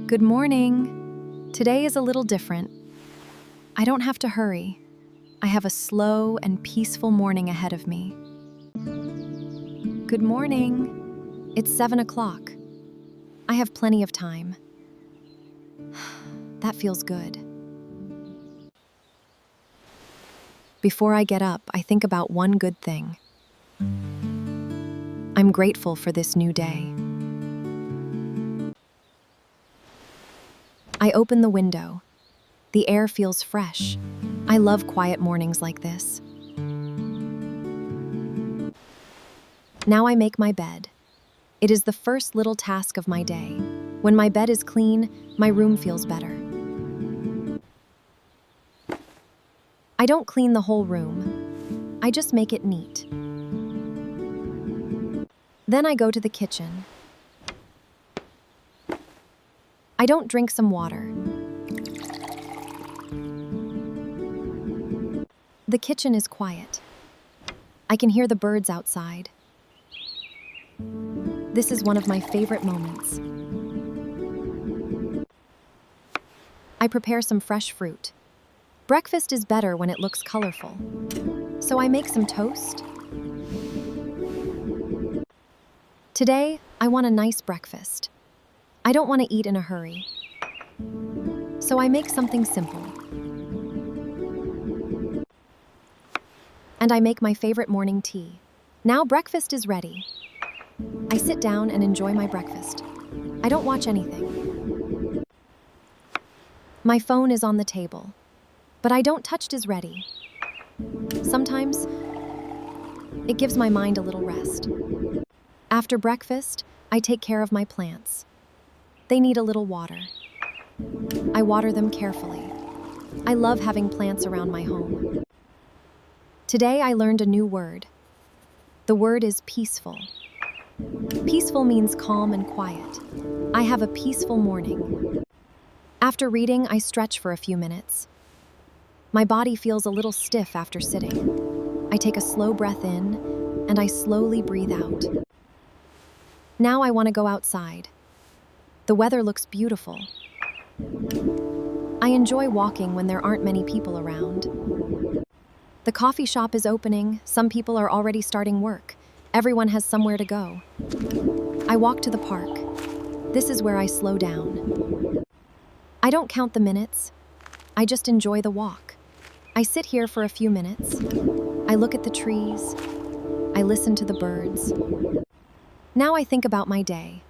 Good morning. Today is a little different. I don't have to hurry. I have a slow and peaceful morning ahead of me. Good morning. It's 7 o'clock. I have plenty of time. That feels good. Before I get up, I think about one good thing. I'm grateful for this new day. I open the window. The air feels fresh. I love quiet mornings like this. Now I make my bed. It is the first little task of my day. When my bed is clean, my room feels better. I don't clean the whole room. I just make it neat. Then I go to the kitchen. I don't drink some water. The kitchen is quiet. I can hear the birds outside. This is one of my favorite moments. I prepare some fresh fruit. Breakfast is better when it looks colorful. So I make some toast. Today, I want a nice breakfast. I don't want to eat in a hurry. So I make something simple. And I make my favorite morning tea. Now breakfast is ready. I sit down and enjoy my breakfast. I don't watch anything. My phone is on the table, but I don't touch it. Is ready. Sometimes, it gives my mind a little rest. After breakfast, I take care of my plants. They need a little water. I water them carefully. I love having plants around my home. Today I learned a new word. The word is peaceful. Peaceful means calm and quiet. I have a peaceful morning. After reading, I stretch for a few minutes. My body feels a little stiff after sitting. I take a slow breath in, and I slowly breathe out. Now I want to go outside. The weather looks beautiful. I enjoy walking when there aren't many people around. The coffee shop is opening. Some people are already starting work. Everyone has somewhere to go. I walk to the park. This is where I slow down. I don't count the minutes. I just enjoy the walk. I sit here for a few minutes. I look at the trees. I listen to the birds. Now I think about my day.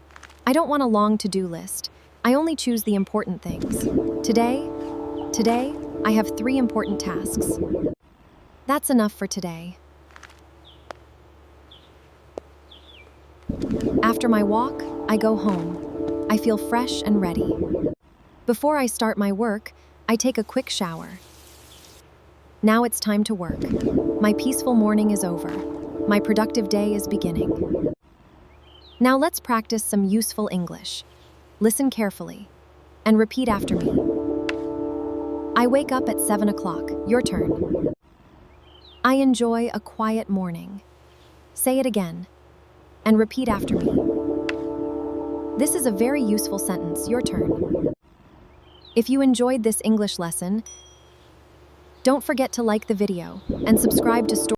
I don't want a long to-do list. I only choose the important things. Today, I have 3 important tasks. That's enough for today. After my walk, I go home. I feel fresh and ready. Before I start my work, I take a quick shower. Now it's time to work. My peaceful morning is over. My productive day is beginning. Now let's practice some useful English. Listen carefully and repeat after me. I wake up at 7 o'clock. Your turn. I enjoy a quiet morning. Say it again and repeat after me. This is a very useful sentence. Your turn. If you enjoyed this English lesson, don't forget to like the video and subscribe to